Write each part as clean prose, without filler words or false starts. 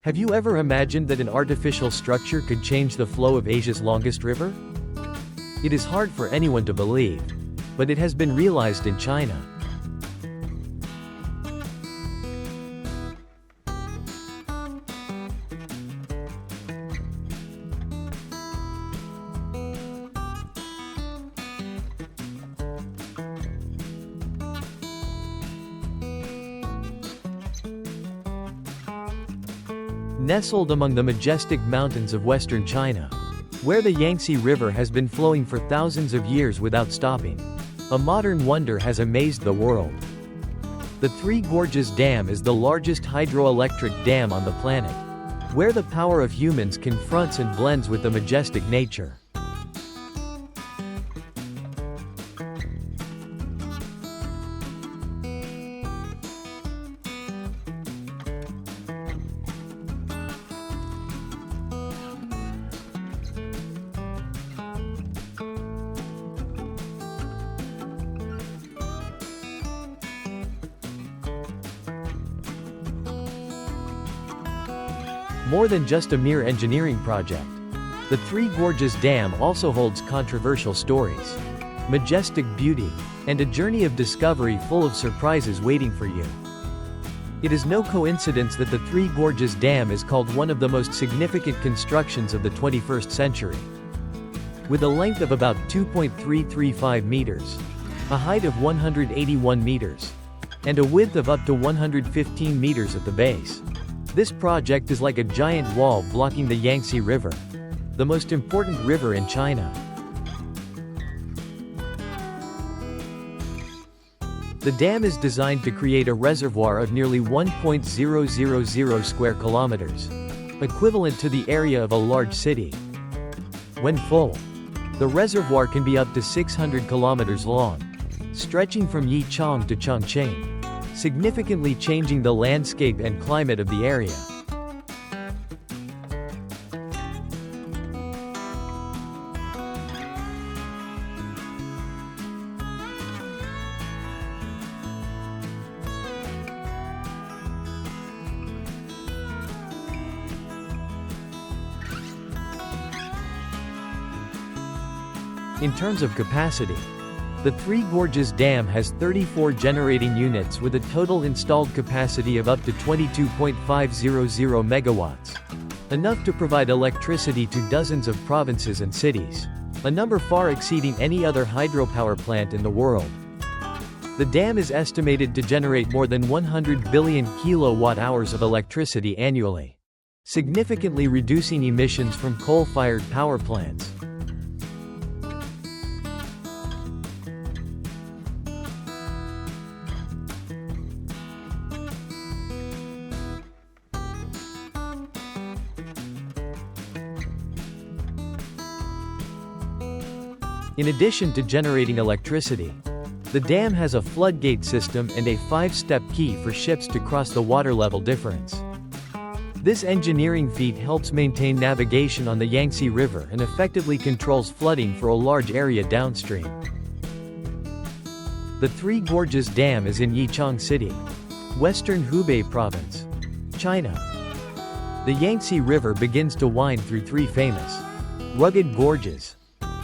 Have you ever imagined that an artificial structure could change the flow of Asia's longest river? It is hard for anyone to believe, but it has been realized in China. Nestled among the majestic mountains of western China, where the Yangtze River has been flowing for thousands of years without stopping, a modern wonder has amazed the world. The Three Gorges Dam is the largest hydroelectric dam on the planet, where the power of humans confronts and blends with the majestic nature. More than just a mere engineering project, the Three Gorges Dam also holds controversial stories, majestic beauty, and a journey of discovery full of surprises waiting for you. It is no coincidence that the Three Gorges Dam is called one of the most significant constructions of the 21st century. With a length of about 2.335 meters, a height of 181 meters, and a width of up to 115 meters at the base, this project is like a giant wall blocking the Yangtze River, the most important river in China. The dam is designed to create a reservoir of nearly 1.000 square kilometers, equivalent to the area of a large city. When full, the reservoir can be up to 600 kilometers long, stretching from Yichang to Chongqing, significantly changing the landscape and climate of the area. In terms of capacity, the Three Gorges Dam has 34 generating units with a total installed capacity of up to 22.500 megawatts. Enough to provide electricity to dozens of provinces and cities, a number far exceeding any other hydropower plant in the world. The dam is estimated to generate more than 100 billion kilowatt-hours of electricity annually, significantly reducing emissions from coal-fired power plants. In addition to generating electricity, the dam has a floodgate system and a 5-step key for ships to cross the water level difference. This engineering feat helps maintain navigation on the Yangtze River and effectively controls flooding for a large area downstream. The Three Gorges Dam is in Yichang City, western Hubei Province, China. The Yangtze River begins to wind through three famous, rugged gorges,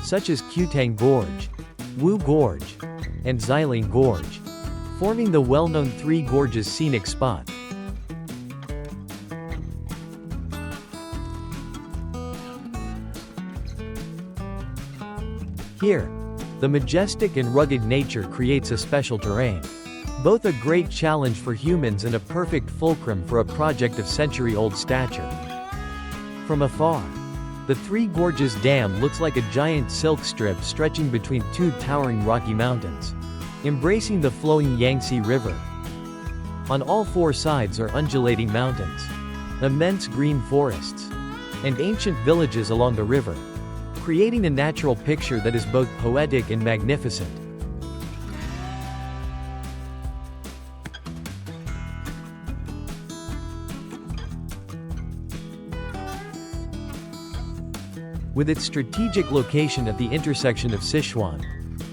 such as Qutang Gorge, Wu Gorge, and Xiling Gorge, forming the well-known Three Gorges scenic spot. Here, the majestic and rugged nature creates a special terrain, both a great challenge for humans and a perfect fulcrum for a project of century-old stature. From afar, the Three Gorges Dam looks like a giant silk strip stretching between two towering Rocky Mountains, embracing the flowing Yangtze River. On all four sides are undulating mountains, immense green forests, and ancient villages along the river, creating a natural picture that is both poetic and magnificent. With its strategic location at the intersection of Sichuan,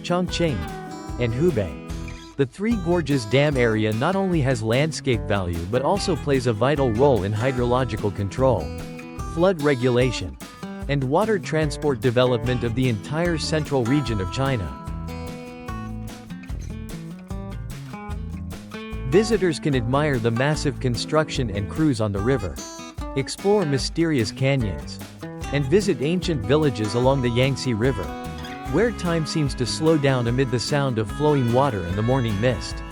Chongqing, and Hubei, The Three Gorges Dam area not only has landscape value but also plays a vital role in hydrological control, flood regulation, and water transport development of the entire central region of China. Visitors can admire the massive construction and cruise on the river, explore mysterious canyons, and visit ancient villages along the Yangtze River, where time seems to slow down amid the sound of flowing water and the morning mist.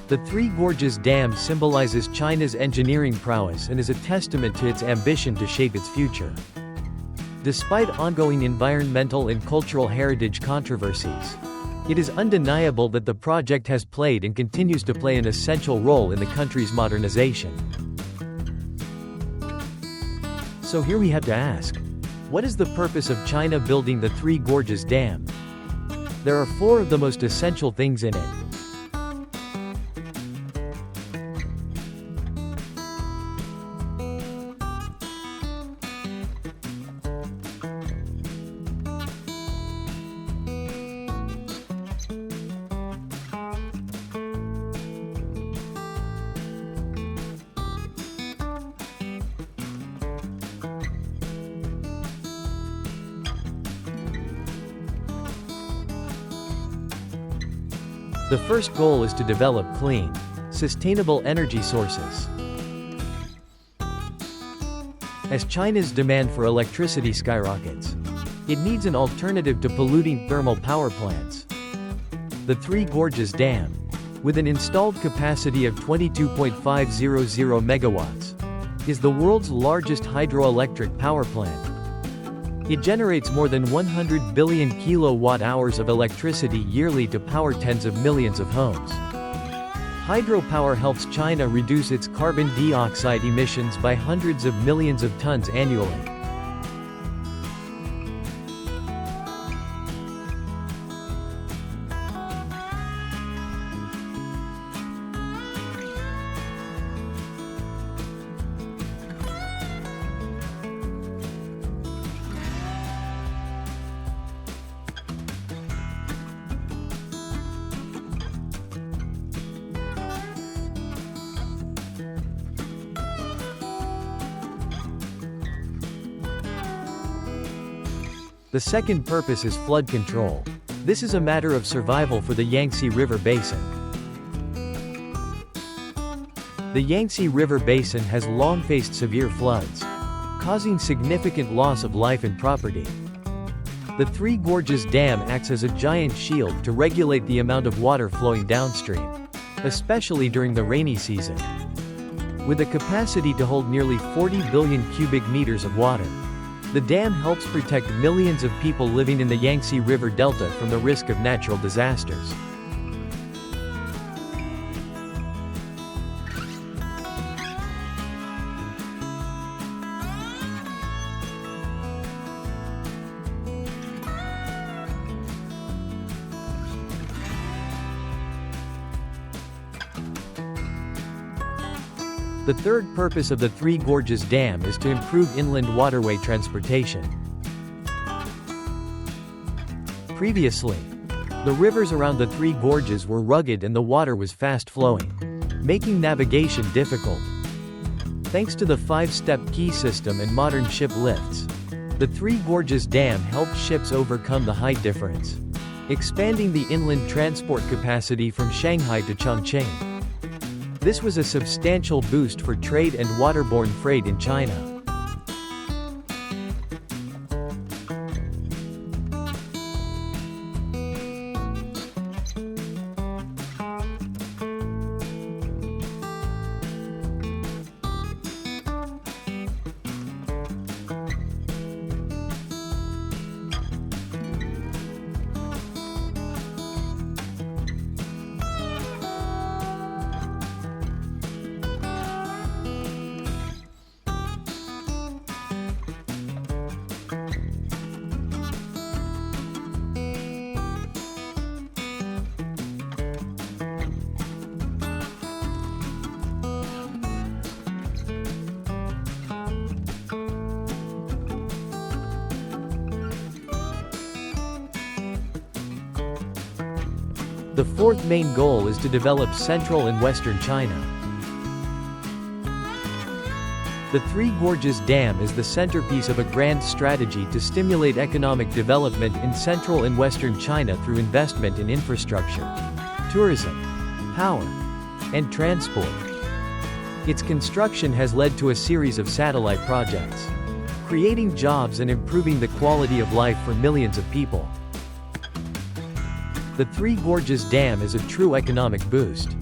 The Three Gorges Dam symbolizes China's engineering prowess and is a testament to its ambition to shape its future. Despite ongoing environmental and cultural heritage controversies, it is undeniable that the project has played and continues to play an essential role in the country's modernization. So here we have to ask, what is the purpose of China building the Three Gorges Dam? There are four of the most essential things in it. The first goal is to develop clean, sustainable energy sources. As China's demand for electricity skyrockets, it needs an alternative to polluting thermal power plants. The Three Gorges Dam, with an installed capacity of 22.500 megawatts, is the world's largest hydroelectric power plant. It generates more than 100 billion kilowatt-hours of electricity yearly to power tens of millions of homes. Hydropower helps China reduce its carbon dioxide emissions by hundreds of millions of tons annually. The second purpose is flood control. This is a matter of survival for the Yangtze River basin. The Yangtze River basin has long faced severe floods, causing significant loss of life and property. The Three Gorges Dam acts as a giant shield to regulate the amount of water flowing downstream, especially during the rainy season. With a capacity to hold nearly 40 billion cubic meters of water, the dam helps protect millions of people living in the Yangtze River Delta from the risk of natural disasters. The third purpose of the Three Gorges Dam is to improve inland waterway transportation. Previously, the rivers around the Three Gorges were rugged and the water was fast-flowing, making navigation difficult. Thanks to the 5-step key system and modern ship lifts, the Three Gorges Dam helped ships overcome the height difference, expanding the inland transport capacity from Shanghai to Chongqing. This was a substantial boost for trade and waterborne freight in China. The fourth main goal is to develop central and western China. The Three Gorges Dam is the centerpiece of a grand strategy to stimulate economic development in central and western China through investment in infrastructure, tourism, power, and transport. Its construction has led to a series of satellite projects, creating jobs and improving the quality of life for millions of people. The Three Gorges Dam is a true economic boost,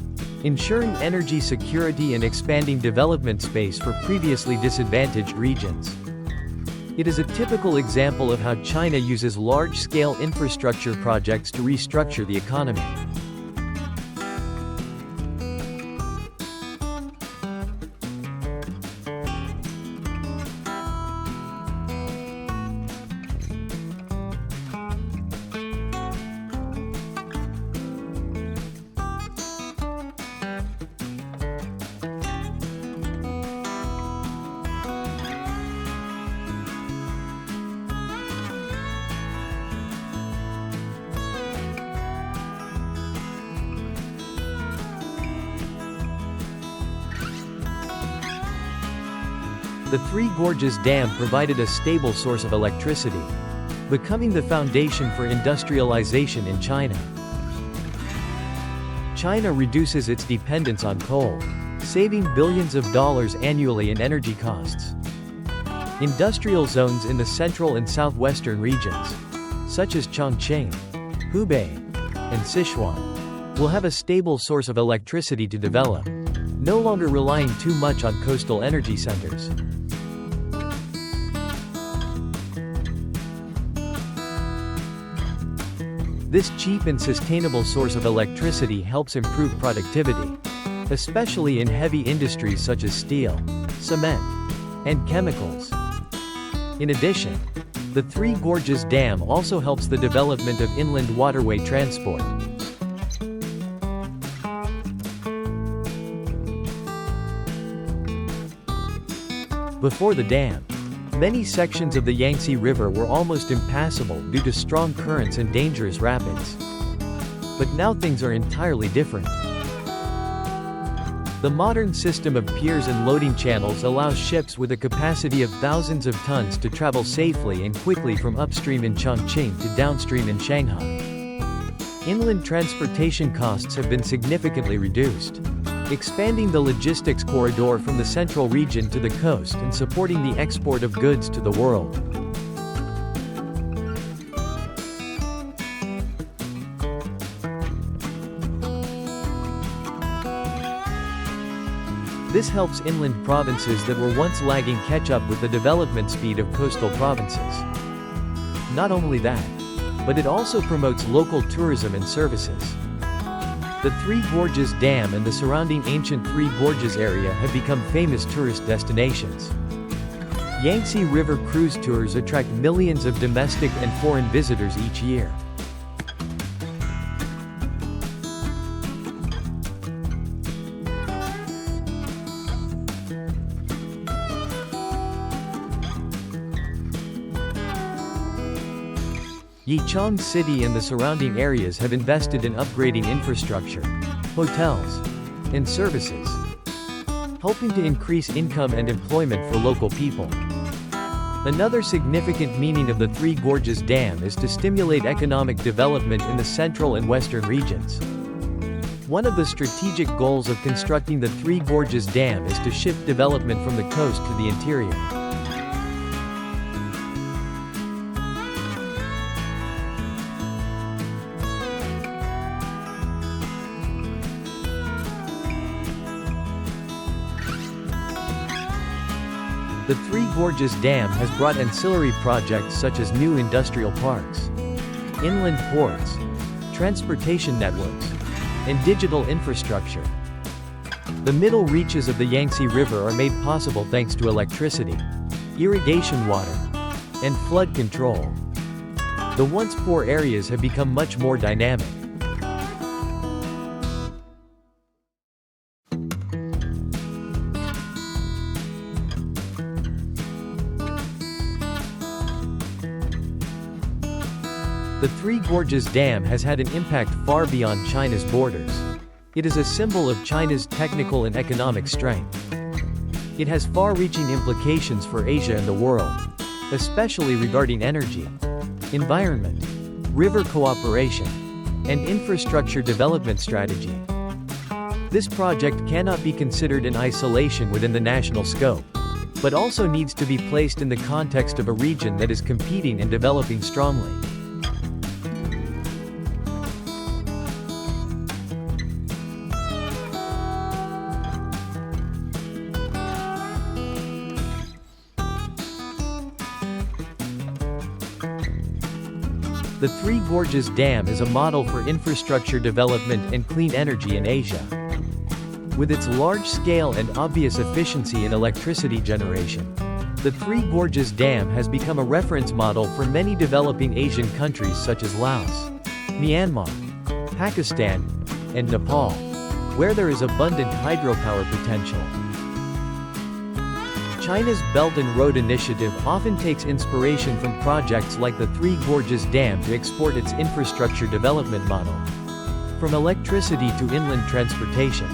ensuring energy security and expanding development space for previously disadvantaged regions. It is a typical example of how China uses large-scale infrastructure projects to restructure the economy. The Three Gorges Dam provided a stable source of electricity, becoming the foundation for industrialization in China. China reduces its dependence on coal, saving billions of dollars annually in energy costs. Industrial zones in the central and southwestern regions, such as Chongqing, Hubei, and Sichuan, will have a stable source of electricity to develop, no longer relying too much on coastal energy centers. This cheap and sustainable source of electricity helps improve productivity, especially in heavy industries such as steel, cement, and chemicals. In addition, the Three Gorges Dam also helps the development of inland waterway transport. Before the dam, many sections of the Yangtze River were almost impassable due to strong currents and dangerous rapids. But now things are entirely different. The modern system of piers and loading channels allows ships with a capacity of thousands of tons to travel safely and quickly from upstream in Chongqing to downstream in Shanghai. Inland transportation costs have been significantly reduced, expanding the logistics corridor from the central region to the coast and supporting the export of goods to the world. This helps inland provinces that were once lagging catch up with the development speed of coastal provinces. Not only that, but it also promotes local tourism and services. The Three Gorges Dam and the surrounding ancient Three Gorges area have become famous tourist destinations. Yangtze River cruise tours attract millions of domestic and foreign visitors each year. Yichang City and the surrounding areas have invested in upgrading infrastructure, hotels, and services, helping to increase income and employment for local people. Another significant meaning of the Three Gorges Dam is to stimulate economic development in the central and western regions. One of the strategic goals of constructing the Three Gorges Dam is to shift development from the coast to the interior. The Three Gorges Dam has brought ancillary projects such as new industrial parks, inland ports, transportation networks, and digital infrastructure. The middle reaches of the Yangtze River are made possible thanks to electricity, irrigation water, and flood control. The once poor areas have become much more dynamic. The Three Gorges Dam has had an impact far beyond China's borders. It is a symbol of China's technical and economic strength. It has far-reaching implications for Asia and the world, especially regarding energy, environment, river cooperation, and infrastructure development strategy. This project cannot be considered in isolation within the national scope, but also needs to be placed in the context of a region that is competing and developing strongly. The Three Gorges Dam is a model for infrastructure development and clean energy in Asia. With its large scale and obvious efficiency in electricity generation, the Three Gorges Dam has become a reference model for many developing Asian countries such as Laos, Myanmar, Pakistan, and Nepal, where there is abundant hydropower potential. China's Belt and Road Initiative often takes inspiration from projects like the Three Gorges Dam to export its infrastructure development model, from electricity to inland transportation.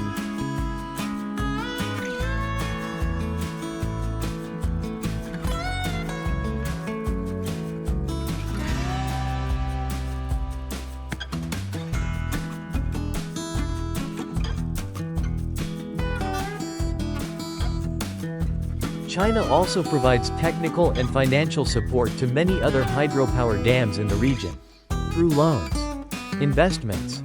China also provides technical and financial support to many other hydropower dams in the region, through loans, investments,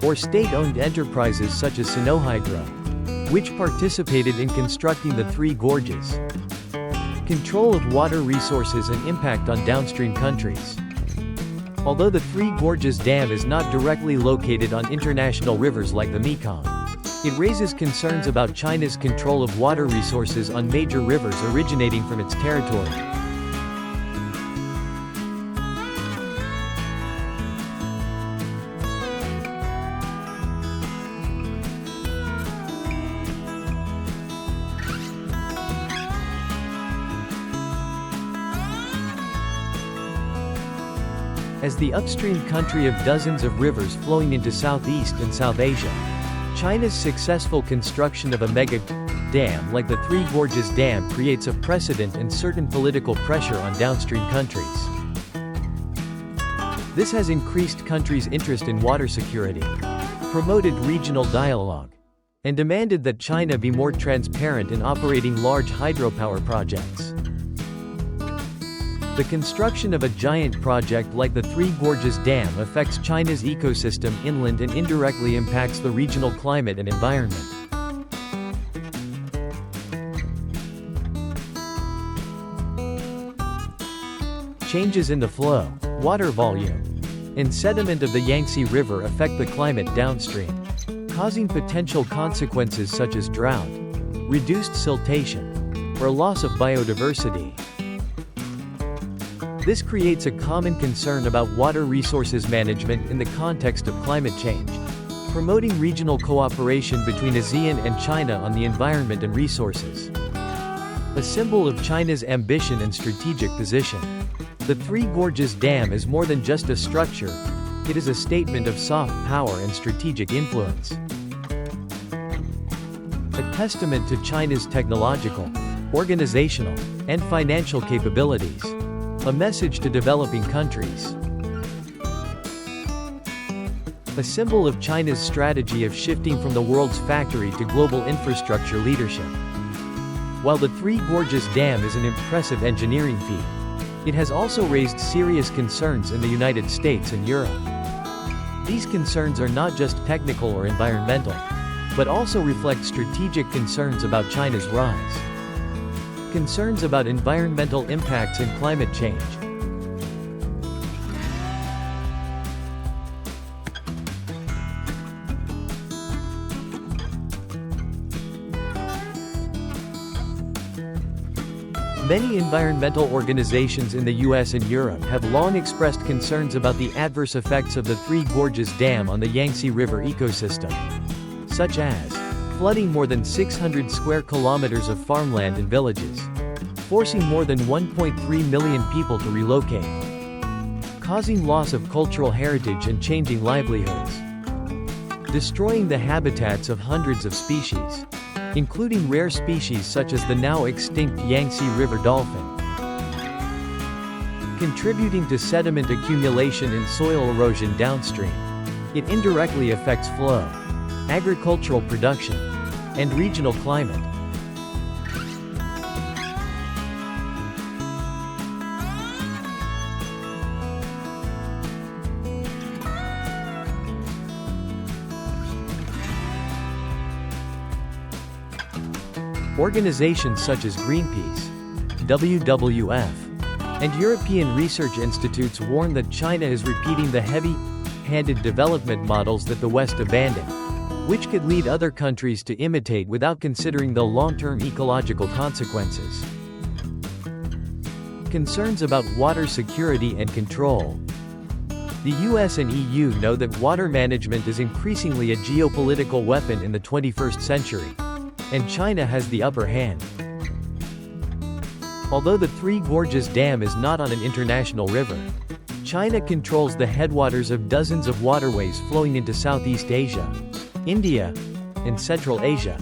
or state-owned enterprises such as Sinohydro, which participated in constructing the Three Gorges. Control of water resources and impact on downstream countries. Although the Three Gorges Dam is not directly located on international rivers like the Mekong, it raises concerns about China's control of water resources on major rivers originating from its territory. As the upstream country of dozens of rivers flowing into Southeast and South Asia, China's successful construction of a mega dam like the Three Gorges Dam creates a precedent and certain political pressure on downstream countries. This has increased countries' interest in water security, promoted regional dialogue, and demanded that China be more transparent in operating large hydropower projects. The construction of a giant project like the Three Gorges Dam affects China's ecosystem inland and indirectly impacts the regional climate and environment. Changes in the flow, water volume, and sediment of the Yangtze River affect the climate downstream, causing potential consequences such as drought, reduced siltation, or loss of biodiversity. This creates a common concern about water resources management in the context of climate change, promoting regional cooperation between ASEAN and China on the environment and resources. A symbol of China's ambition and strategic position, the Three Gorges Dam is more than just a structure, it is a statement of soft power and strategic influence. A testament to China's technological, organizational, and financial capabilities. A message to developing countries. A symbol of China's strategy of shifting from the world's factory to global infrastructure leadership. While the Three Gorges Dam is an impressive engineering feat, it has also raised serious concerns in the United States and Europe. These concerns are not just technical or environmental, but also reflect strategic concerns about China's rise. Concerns about environmental impacts and climate change. Many environmental organizations in the US and Europe have long expressed concerns about the adverse effects of the Three Gorges Dam on the Yangtze River ecosystem, such as flooding more than 600 square kilometers of farmland and villages, forcing more than 1.3 million people to relocate, causing loss of cultural heritage and changing livelihoods. Destroying the habitats of hundreds of species, including rare species such as the now extinct Yangtze River dolphin. Contributing to sediment accumulation and soil erosion downstream. It indirectly affects flow, agricultural production, and regional climate. Organizations such as Greenpeace, WWF, and European research institutes warn that China is repeating the heavy-handed development models that the West abandoned, which could lead other countries to imitate without considering the long-term ecological consequences. Concerns about water security and control. The US and EU know that water management is increasingly a geopolitical weapon in the 21st century, and China has the upper hand. Although the Three Gorges Dam is not on an international river, China controls the headwaters of dozens of waterways flowing into Southeast Asia, India, and Central Asia.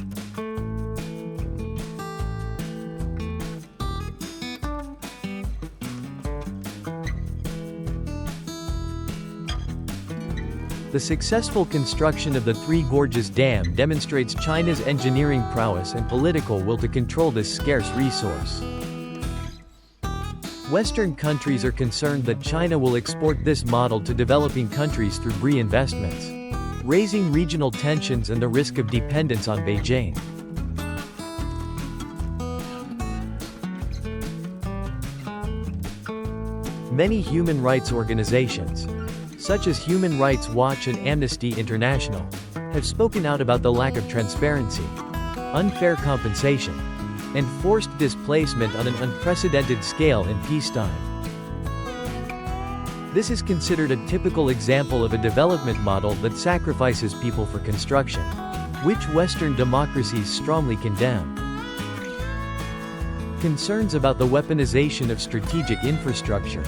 The successful construction of the Three Gorges Dam demonstrates China's engineering prowess and political will to control this scarce resource. Western countries are concerned that China will export this model to developing countries through reinvestments, raising regional tensions and the risk of dependence on Beijing. Many human rights organizations, such as Human Rights Watch and Amnesty International, have spoken out about the lack of transparency, unfair compensation, and forced displacement on an unprecedented scale in peacetime. This is considered a typical example of a development model that sacrifices people for construction, which Western democracies strongly condemn. Concerns about the weaponization of strategic infrastructure.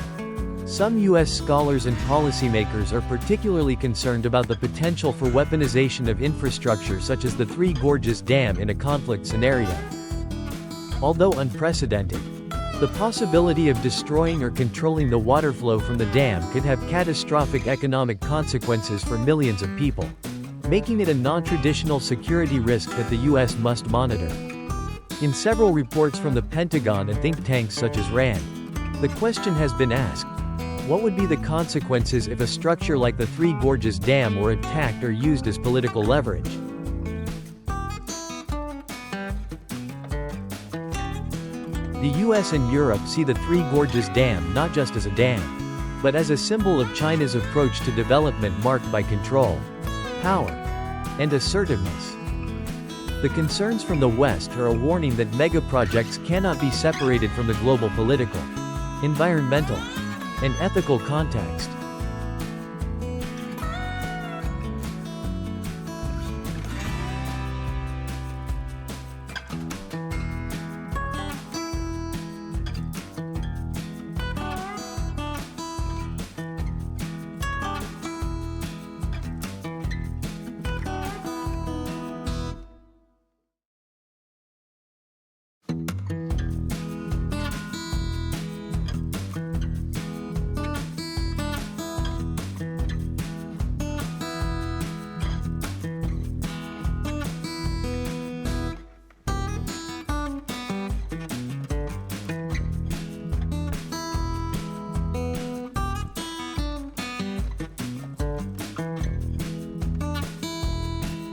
Some U.S. scholars and policymakers are particularly concerned about the potential for weaponization of infrastructure such as the Three Gorges Dam in a conflict scenario. Although unprecedented, the possibility of destroying or controlling the water flow from the dam could have catastrophic economic consequences for millions of people, making it a non-traditional security risk that the U.S. must monitor. In several reports from the Pentagon and think tanks such as RAND, the question has been asked, what would be the consequences if a structure like the Three Gorges Dam were attacked or used as political leverage? The US and Europe see the Three Gorges Dam not just as a dam, but as a symbol of China's approach to development marked by control, power, and assertiveness. The concerns from the West are a warning that megaprojects cannot be separated from the global political, environmental, and ethical context.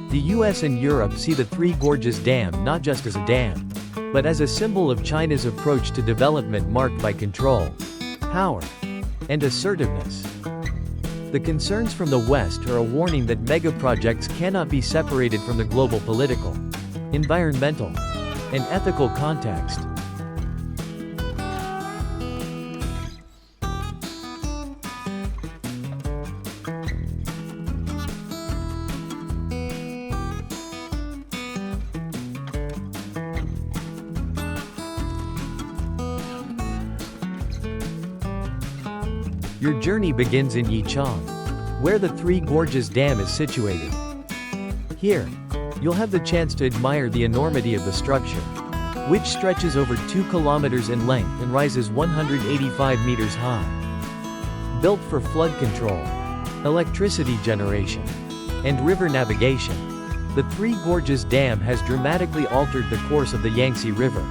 The US and Europe see the Three Gorges Dam not just as a dam, but as a symbol of China's approach to development marked by control, power, and assertiveness. The concerns from the West are a warning that megaprojects cannot be separated from the global political, environmental, and ethical context. Your journey begins in Yichang, where the Three Gorges Dam is situated. Here, you'll have the chance to admire the enormity of the structure, which stretches over 2 kilometers in length and rises 185 meters high. Built for flood control, electricity generation, and river navigation, the Three Gorges Dam has dramatically altered the course of the Yangtze River.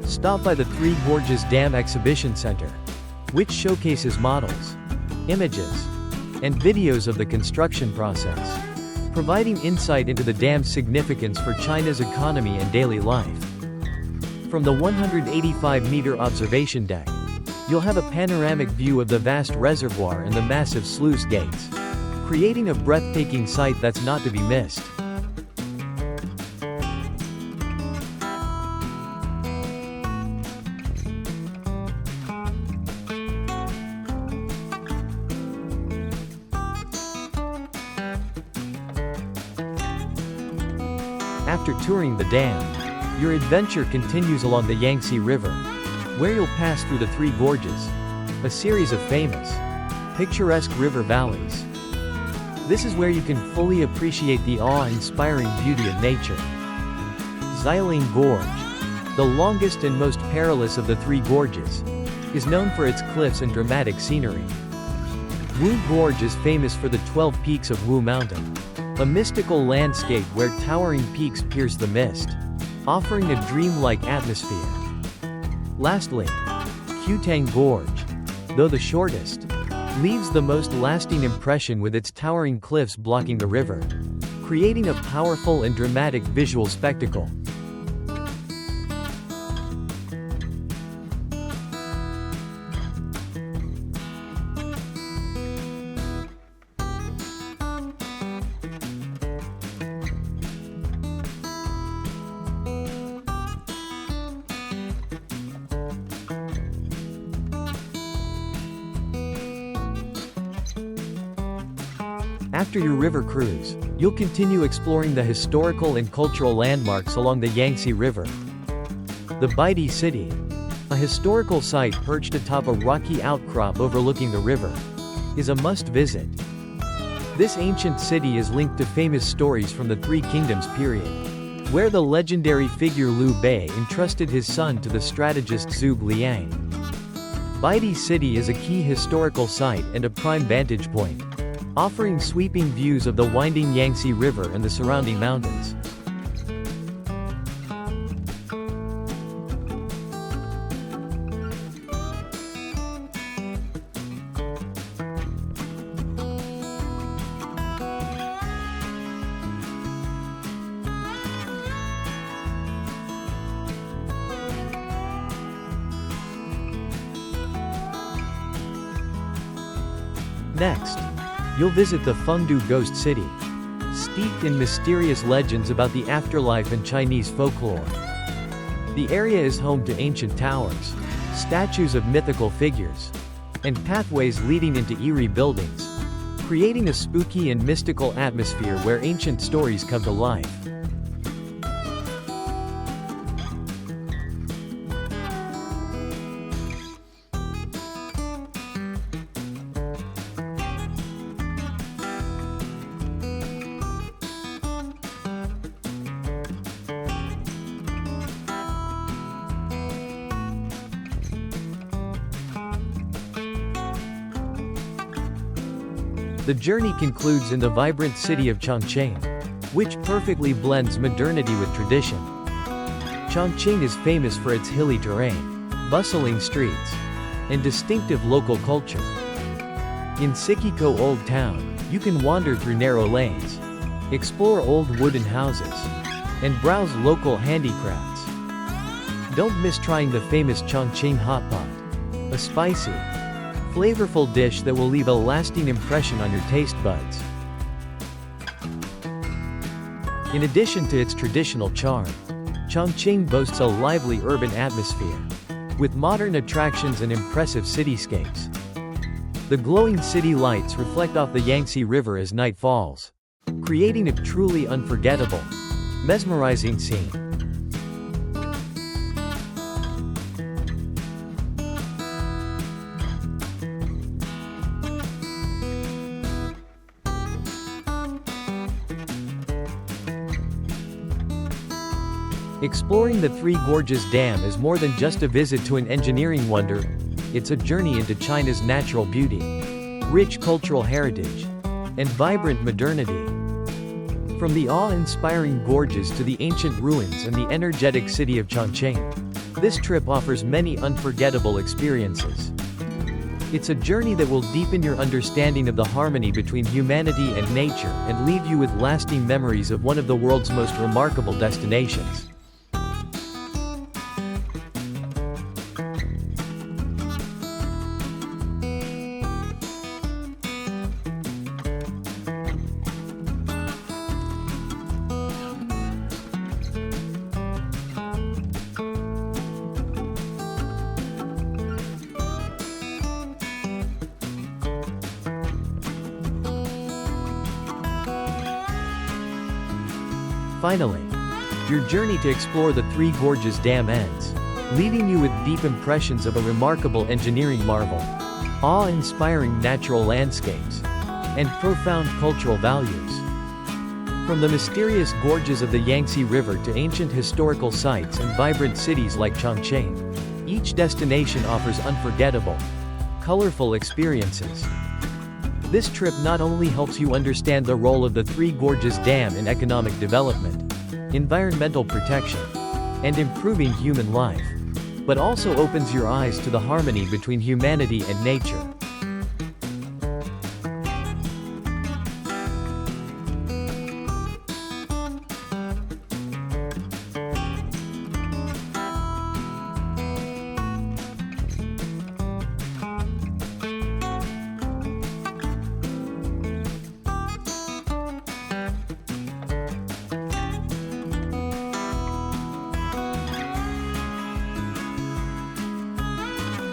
Stop by the Three Gorges Dam Exhibition Center, which showcases models, images, and videos of the construction process, providing insight into the dam's significance for China's economy and daily life. From the 185-meter observation deck, you'll have a panoramic view of the vast reservoir and the massive sluice gates, creating a breathtaking sight that's not to be missed. After touring the dam, your adventure continues along the Yangtze River, where you'll pass through the Three Gorges, a series of famous, picturesque river valleys. This is where you can fully appreciate the awe-inspiring beauty of nature. Xiling Gorge, the longest and most perilous of the Three Gorges, is known for its cliffs and dramatic scenery. Wu Gorge is famous for the 12 peaks of Wu Mountain, a mystical landscape where towering peaks pierce the mist, offering a dreamlike atmosphere. Lastly, Qutang Gorge, though the shortest, leaves the most lasting impression with its towering cliffs blocking the river, creating a powerful and dramatic visual spectacle. After your river cruise, you'll continue exploring the historical and cultural landmarks along the Yangtze River. The Baidi City, a historical site perched atop a rocky outcrop overlooking the river, is a must-visit. This ancient city is linked to famous stories from the Three Kingdoms period, where the legendary figure Liu Bei entrusted his son to the strategist Zhuge Liang. Baidi City is a key historical site and a prime vantage point, offering sweeping views of the winding Yangtze River and the surrounding mountains. Next, you'll visit the Fengdu Ghost City, steeped in mysterious legends about the afterlife and Chinese folklore. The area is home to ancient towers, statues of mythical figures, and pathways leading into eerie buildings, creating a spooky and mystical atmosphere where ancient stories come to life. The journey concludes in the vibrant city of Chongqing, which perfectly blends modernity with tradition. Chongqing is famous for its hilly terrain, bustling streets, and distinctive local culture. In Sikiko Old Town, you can wander through narrow lanes, explore old wooden houses, and browse local handicrafts. Don't miss trying the famous Chongqing hot pot, a spicy, flavorful dish that will leave a lasting impression on your taste buds. In addition to its traditional charm, Chongqing boasts a lively urban atmosphere, with modern attractions and impressive cityscapes. The glowing city lights reflect off the Yangtze River as night falls, creating a truly unforgettable, mesmerizing scene. Exploring the Three Gorges Dam is more than just a visit to an engineering wonder, it's a journey into China's natural beauty, rich cultural heritage, and vibrant modernity. From the awe-inspiring gorges to the ancient ruins and the energetic city of Chongqing, this trip offers many unforgettable experiences. It's a journey that will deepen your understanding of the harmony between humanity and nature and leave you with lasting memories of one of the world's most remarkable destinations. Finally, your journey to explore the Three Gorges Dam ends, leaving you with deep impressions of a remarkable engineering marvel, awe-inspiring natural landscapes, and profound cultural values. From the mysterious gorges of the Yangtze River to ancient historical sites and vibrant cities like Chongqing, each destination offers unforgettable, colorful experiences. This trip not only helps you understand the role of the Three Gorges Dam in economic development, environmental protection, and improving human life, but also opens your eyes to the harmony between humanity and nature.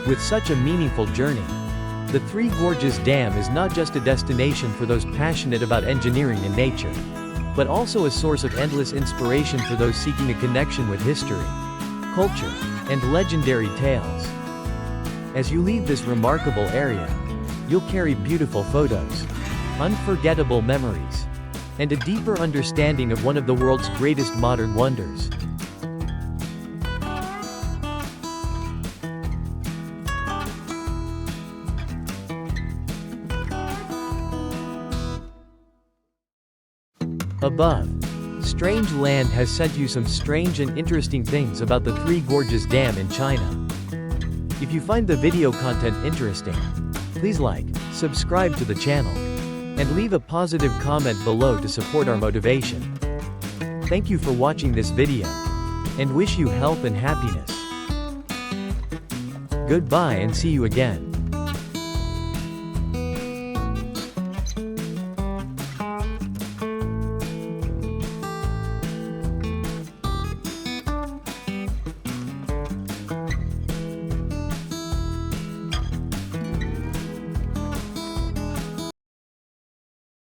With such a meaningful journey, the Three Gorges Dam is not just a destination for those passionate about engineering and nature, but also a source of endless inspiration for those seeking a connection with history, culture, and legendary tales. As you leave this remarkable area, you'll carry beautiful photos, unforgettable memories, and a deeper understanding of one of the world's greatest modern wonders. Above, Strange Land has sent you some strange and interesting things about the Three Gorges Dam in China. If you find the video content interesting, please like, subscribe to the channel, and leave a positive comment below to support our motivation. Thank you for watching this video, and wish you health and happiness. Goodbye and see you again.